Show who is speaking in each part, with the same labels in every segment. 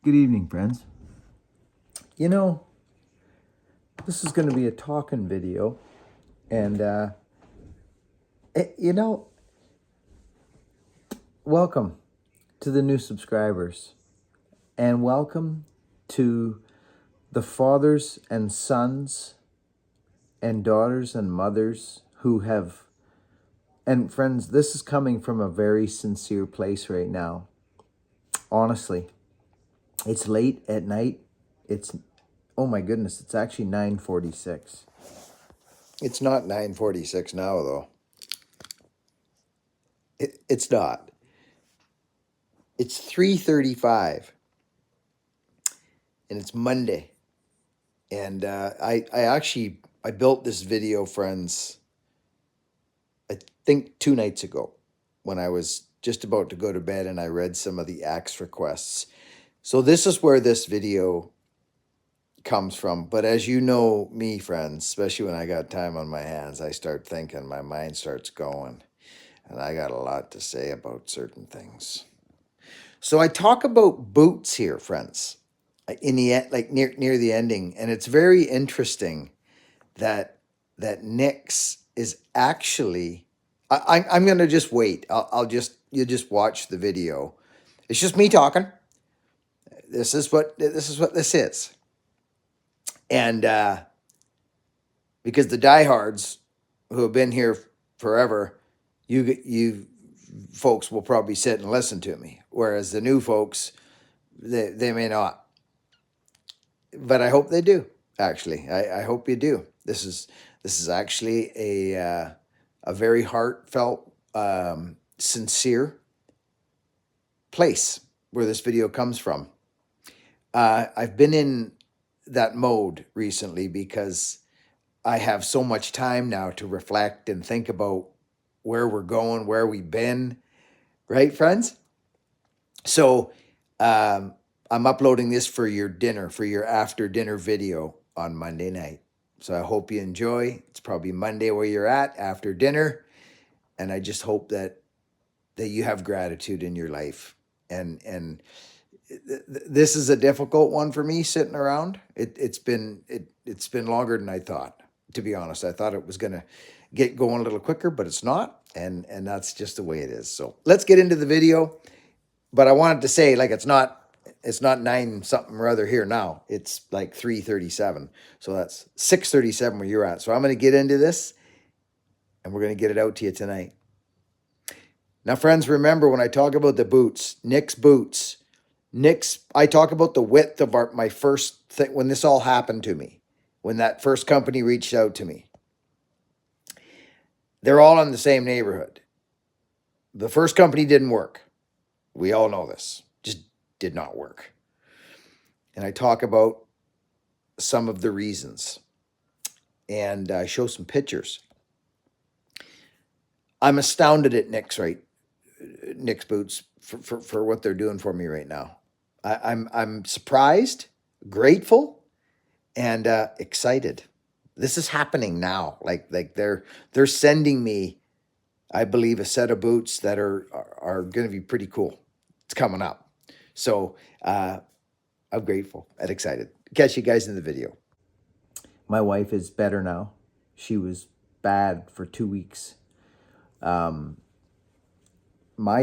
Speaker 1: Good evening, friends. You know, this is going to be a talking video, and you know, welcome to the new subscribers, and welcome to the fathers and sons and daughters and mothers who have, and friends, this is coming from a very sincere place right now. Honestly, it's late at night. It's, oh my goodness, it's actually 9:46. It's not 9:46 now, though. It's not. It's 3:35, and it's Monday. And I built this video, friends, I think 2 nights ago when I was just about to go to bed, and I read some of the axe requests. So this is where this video comes from. But as you know me, friends, especially when I got time on my hands, I start thinking, my mind starts going, and I got a lot to say about certain things. So I talk about boots here, friends, in the end, like near the ending, and it's very interesting that Nix is actually. I'm gonna just wait. You just watch the video. It's just me talking. This is what this is, and because the diehards who have been here forever, you folks will probably sit and listen to me, whereas the new folks, they may not. But I hope they do. Actually, I hope you do. This is actually a very heartfelt, sincere place where this video comes from. I've been in that mode recently because I have so much time now to reflect and think about where we're going, where we've been, right, friends? So I'm uploading this for your dinner, for your after dinner video on Monday night. So I hope you enjoy. It's probably Monday where you're at after dinner. And I just hope that you have gratitude in your life. And this is a difficult one for me sitting around. It's been longer than I thought, to be honest. I thought it was gonna get going a little quicker, but it's not. And that's just the way it is. So let's get into the video. But I wanted to say, like, it's not 9 something or other here now. It's like 3:37. So that's 6:37 where you're at. So I'm going to get into this, and we're going to get it out to you tonight. Now, friends, remember when I talk about the boots, Nix boots, I talk about the width of my first thing when this all happened to me, when that first company reached out to me. They're all in the same neighborhood. The first company didn't work. We all know this. Just did not work. And I talk about some of the reasons. And I show some pictures. I'm astounded at Nix boots for what they're doing for me right now. I'm surprised, grateful, and excited. This is happening now. Like they're sending me, I believe, a set of boots that are going to be pretty cool. It's coming up. So I'm grateful and excited. Catch you guys in the video. My wife is better now. She was bad for 2 weeks. My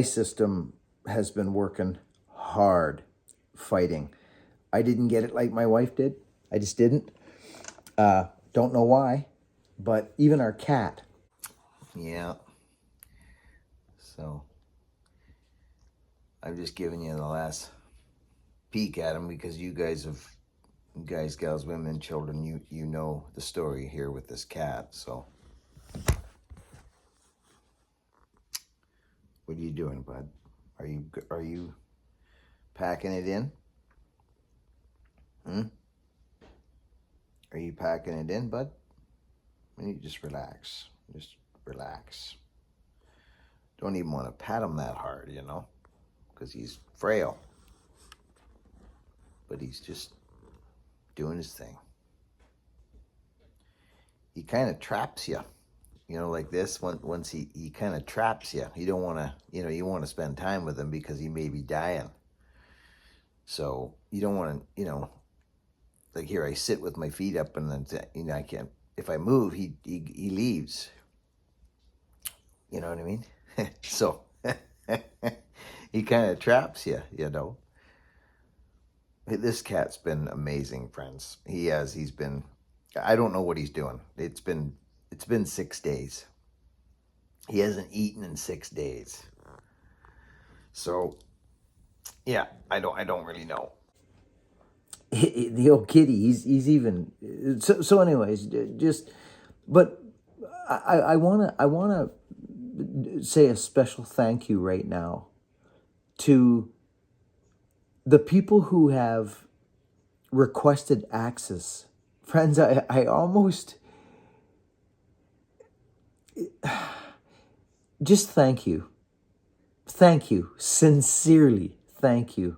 Speaker 1: system has been working hard fighting. I didn't get it like my wife did. I just didn't. Don't know why. But even our cat. Yeah. So I'm just giving you the last peek at him because you guys, gals, women, children, you know the story here with this cat. So what are you doing, bud? Are you packing it in? Are you packing it in, bud? You just relax. Just relax. Don't even want to pat him that hard, because he's frail. But he's just doing his thing. He kind of traps you, like this. Once he kind of traps you. You don't want to, you want to spend time with him because he may be dying. So you don't want to, like here I sit with my feet up, and then I can't. If I move, he leaves. You know what I mean? So he kind of traps you. This cat's been amazing, friends. He has. He's been. I don't know what he's doing. It's been 6 days. He hasn't eaten in 6 days. So yeah, I don't really know. The old kitty, he's even so. Anyways, just but I wanna say a special thank you right now to the people who have requested access. Friends, I almost just thank you sincerely, thank you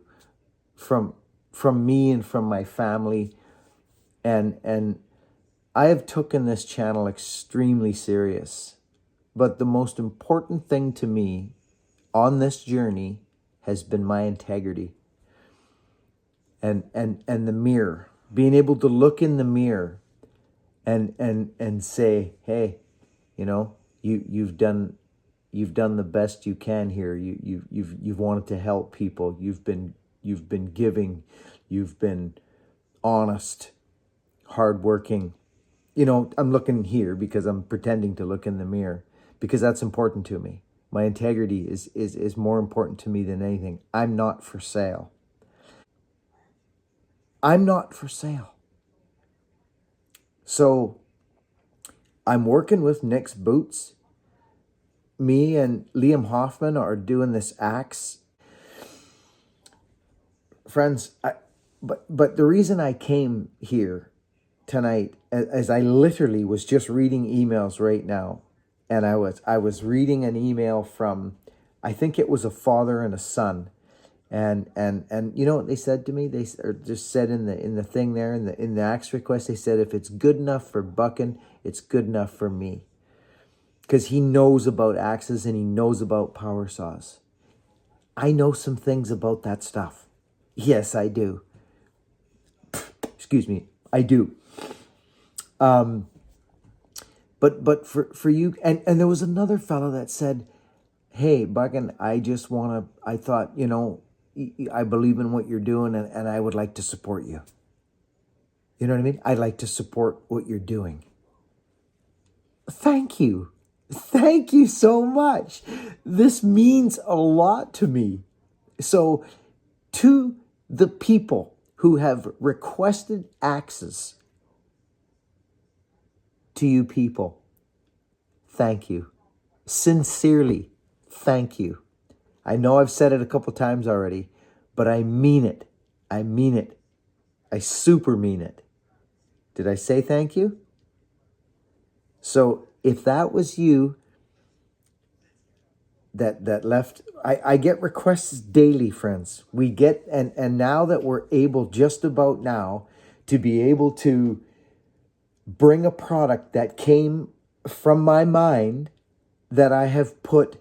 Speaker 1: from me and from my family, and I have taken this channel extremely serious. But the most important thing to me on this journey has been my integrity and the mirror. Being able to look in the mirror and say, hey, you've done the best you can here. You've wanted to help people. You've been giving. You've been honest, hardworking. I'm looking here because I'm pretending to look in the mirror because that's important to me. My integrity is more important to me than anything. I'm not for sale. I'm not for sale. So I'm working with Nick's Boots. Me and Liam Hoffman are doing this axe. Friends, but the reason I came here tonight, as I literally was just reading emails right now, and I was reading an email from, I think it was a father and a son, and you know what they said to me? They just said in the thing there in the axe request, they said, if it's good enough for Buchan, it's good enough for me, because he knows about axes and he knows about power saws. I know some things about that stuff. Yes, I do. Excuse me, I do. But for you, and there was another fellow that said, hey, Buchan, I thought, I believe in what you're doing, and I would like to support you. You know what I mean? I'd like to support what you're doing. Thank you. Thank you so much. This means a lot to me. So, to the people who have requested access, to you people, thank you. Sincerely, thank you. I know I've said it a couple times already, but I mean it. I mean it. I super mean it. Did I say thank you? So if that was you that left, I get requests daily, friends. We get, and now that we're able, just about now, to be able to bring a product that came from my mind that I have put,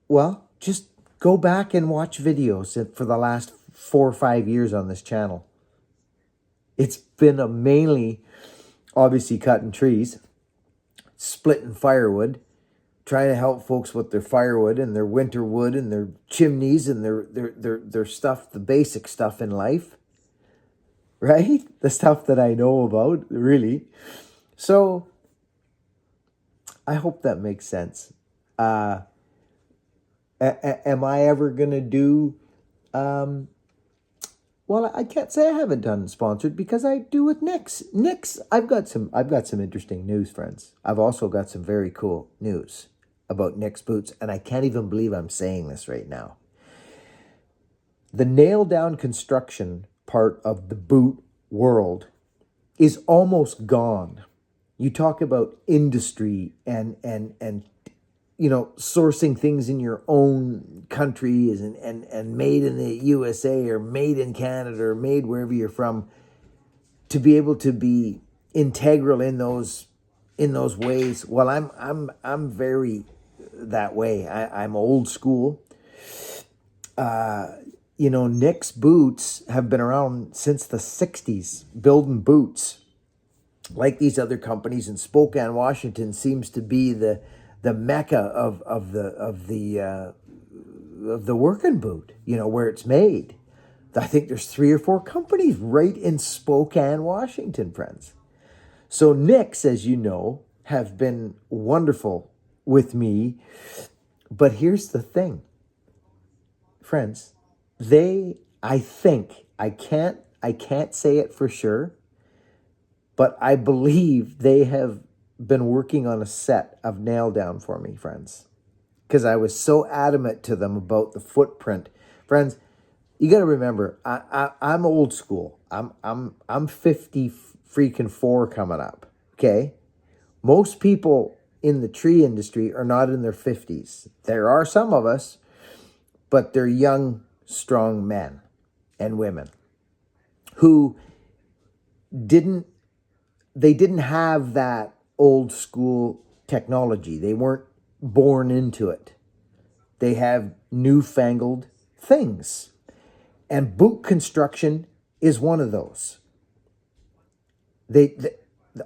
Speaker 1: well, just go back and watch videos for the last 4 or 5 years on this channel. It's been mainly, obviously, cutting trees, splitting firewood, trying to help folks with their firewood and their winter wood and their chimneys and their stuff, the basic stuff in life, right? The stuff that I know about, really. So I hope that makes sense. Am I ever gonna do? Well, I can't say I haven't done sponsored because I do with Nick's. Nick's, I've got some interesting news, friends. I've also got some very cool news about Nick's Boots, and I can't even believe I'm saying this right now. The nail down construction part of the boot world is almost gone. You talk about industry and sourcing things in your own country and made in the USA or made in Canada or made wherever you're from, to be able to be integral in those ways. Well, I'm very that way. I'm old school. Nick's Boots have been around since the 60s, building boots like these other companies. And Spokane, Washington seems to be the mecca of the working boot, where it's made. I think there's 3 or 4 companies right in Spokane, Washington, friends. So Nick's, as you know, have been wonderful with me. But here's the thing, friends. I think, I can't say it for sure, but I believe they have been working on a set of Nail Down for me, friends. Because I was so adamant to them about the footprint. Friends, you got to remember, I'm old school. I'm 50 freaking 4 coming up. Okay, most people in the tree industry are not in their 50s. There are some of us, but they're young, strong men and women who didn't have that old school technology. They weren't born into it. They have newfangled things. And boot construction is one of those.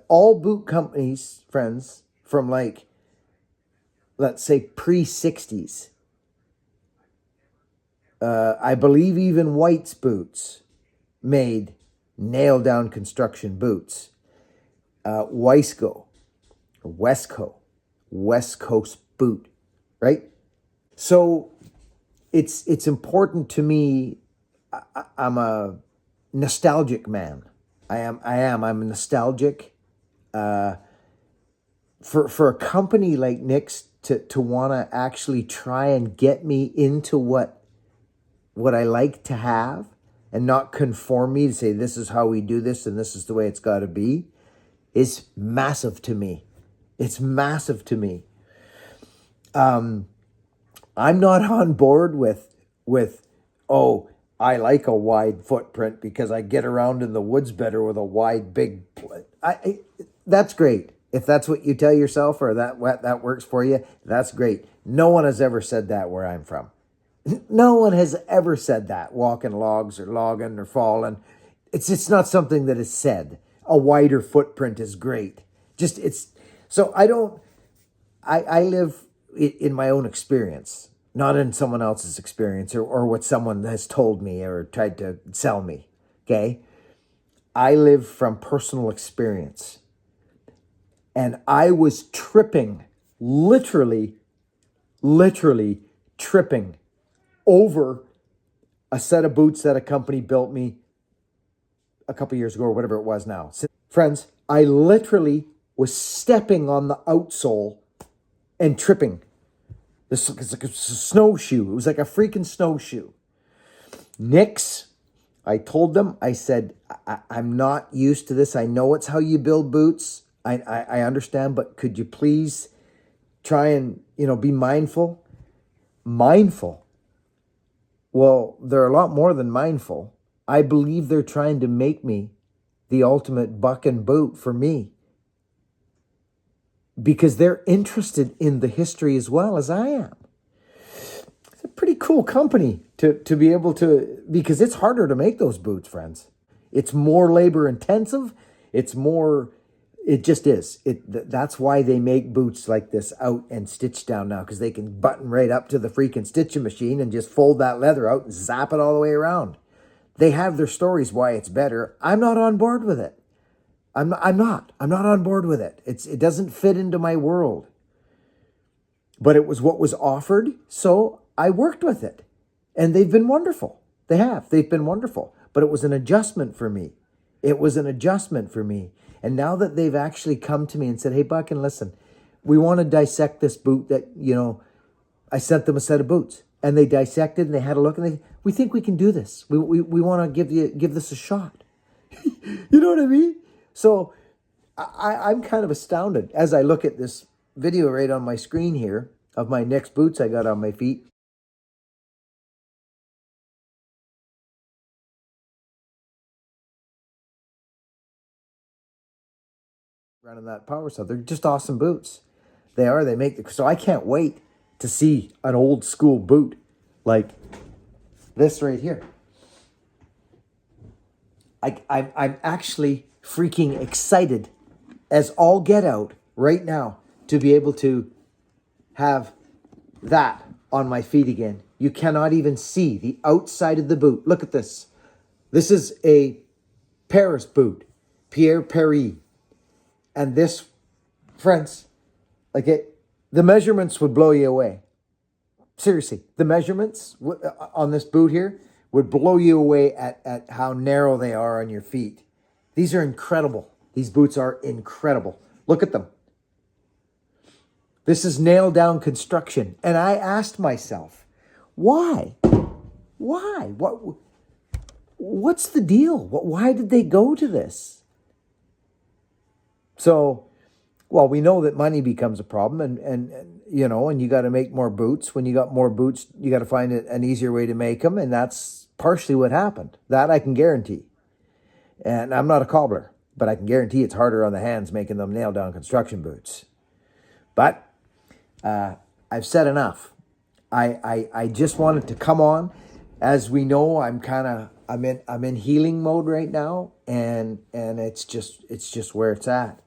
Speaker 1: All boot companies, friends, from like, let's say pre-60s, I believe even White's Boots made nail down construction boots. Weisco, or Westco, West Coast boot, right? So it's important to me. I'm a nostalgic man. I'm nostalgic. For a company like Nick's to want to actually try and get me into what I like to have, and not conform me to say this is how we do this and this is the way it's got to be, is massive to me. It's massive to me. I'm not on board with oh, I like a wide footprint because I get around in the woods better with a wide big. That's great. If that's what you tell yourself, or that works for you, that's great. No one has ever said that where I'm from. No one has ever said that, walking logs or logging or falling. It's not something that is said. A wider footprint is great. Just it's so I don't I live in my own experience, not in someone else's experience, or what someone has told me or tried to sell me. Okay? I live from personal experience. And I was tripping, literally tripping over a set of boots that a company built me a couple years ago, or whatever it was now. Friends, I literally was stepping on the outsole and tripping. This is like a snowshoe. It was like a freaking snowshoe. Nick's, I told them, I said, I'm not used to this. I know it's how you build boots. I understand, but could you please try and, be mindful? Mindful. Well, they're a lot more than mindful. I believe they're trying to make me the ultimate buck and boot for me, because they're interested in the history as well as I am. It's a pretty cool company to be able to, because it's harder to make those boots, friends. It's more labor intensive. It just is. That's why they make boots like this out and stitch down now, because they can button right up to the freaking stitching machine and just fold that leather out and zap it all the way around. They have their stories why it's better. I'm not on board with it. I'm not on board with it. It doesn't fit into my world. But it was what was offered, so I worked with it. And they've been wonderful. They've been wonderful. But it was an adjustment for me. And now that they've actually come to me and said, hey, Buck, and listen, we want to dissect this boot that, I sent them a set of boots. And they dissected and they had a look and we think we can do this. We want to give this a shot. You know what I mean? So I'm kind of astounded as I look at this video right on my screen here of my next boots I got on my feet. Running that power saw. They're just awesome boots. They are. So I can't wait to see an old school boot like this right here. I'm actually freaking excited as all get out right now to be able to have that on my feet again. You cannot even see the outside of the boot. Look at this. This is a Paris boot, Pierre Paris. And this, friends, the measurements would blow you away. Seriously, the measurements on this boot here would blow you away at how narrow they are on your feet. These are incredible. These boots are incredible. Look at them. This is nailed down construction. And I asked myself, why? Why? What's the deal? Why did they go to this? So, well, we know that money becomes a problem and you got to make more boots. When you got more boots, you got to find an easier way to make them. And that's partially what happened. That I can guarantee. And I'm not a cobbler, but I can guarantee it's harder on the hands making them nail down construction boots. But I've said enough. I just wanted to come on. As we know, I'm in healing mode right now, and it's just where it's at.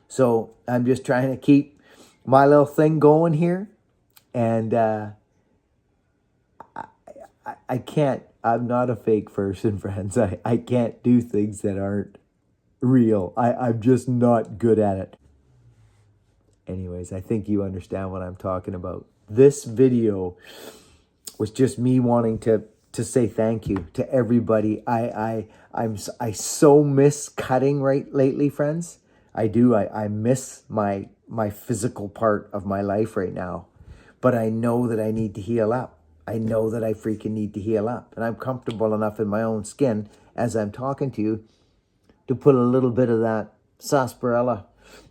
Speaker 1: So I'm just trying to keep my little thing going here, and I can't. I'm not a fake person, friends. I can't do things that aren't real. I'm just not good at it. Anyways, I think you understand what I'm talking about. This video was just me wanting to say thank you to everybody. I so miss cutting lately, friends. I do. I miss my physical part of my life right now. But I know that I need to heal up. I know that I freaking need to heal up. And I'm comfortable enough in my own skin as I'm talking to you to put a little bit of that sarsaparilla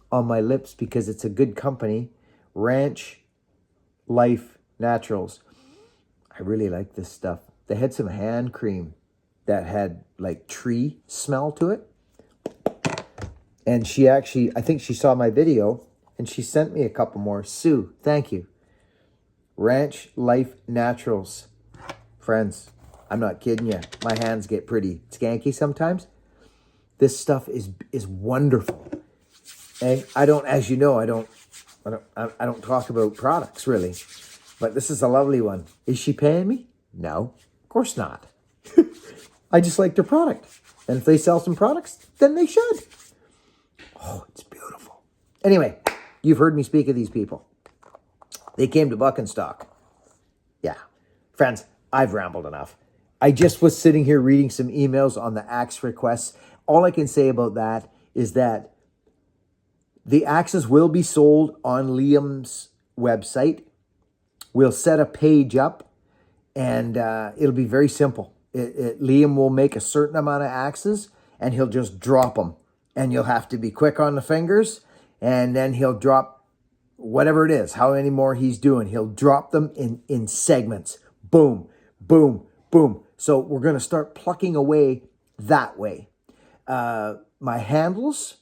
Speaker 1: on my lips because it's a good company. Ranch Life Naturals. I really like this stuff. They had some hand cream that had like tree smell to it. And she actually, I think she saw my video and she sent me a couple more. Sue, thank you. Ranch Life Naturals. Friends, I'm not kidding you. My hands get pretty skanky sometimes. This stuff is wonderful. And I don't, as you know, I don't talk about products really, but this is a lovely one. Is she paying me? No, of course not. I just like their product. And if they sell some products, then they should. Oh, it's beautiful. Anyway, you've heard me speak of these people. They came to Buckenstock. Yeah. Friends, I've rambled enough. I just was sitting here reading some emails on the axe requests. All I can say about that is that the axes will be sold on Liam's website. We'll set a page up and it'll be very simple. Liam will make a certain amount of axes and he'll just drop them. And you'll have to be quick on the fingers. And then he'll drop whatever it is, how many more he's doing. He'll drop them in segments. Boom, boom, boom. So we're going to start plucking away that way. My handles,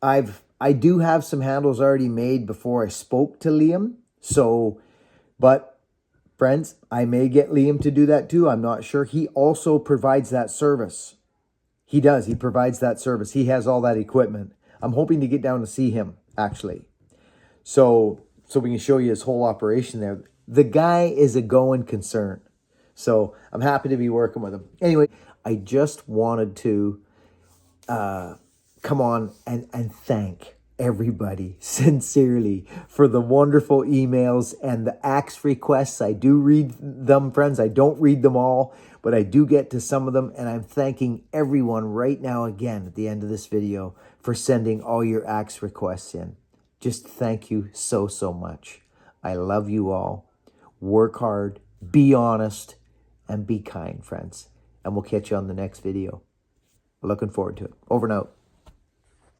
Speaker 1: I do have some handles already made before I spoke to Liam. So, but friends, I may get Liam to do that too. I'm not sure. He also provides that service. He does. He provides that service. He has all that equipment. I'm hoping to get down to see him, actually. So we can show you his whole operation there. The guy is a going concern. So I'm happy to be working with him. Anyway, I just wanted to come on and thank everybody sincerely for the wonderful emails and the axe requests. I do read them, friends. I don't read them all, but I do get to some of them. And I'm thanking everyone right now again at the end of this video for sending all your axe requests in. Just thank you so, so much. I love you all. Work hard, be honest, and be kind, friends. And we'll catch you on the next video. Looking forward to it. Over and out.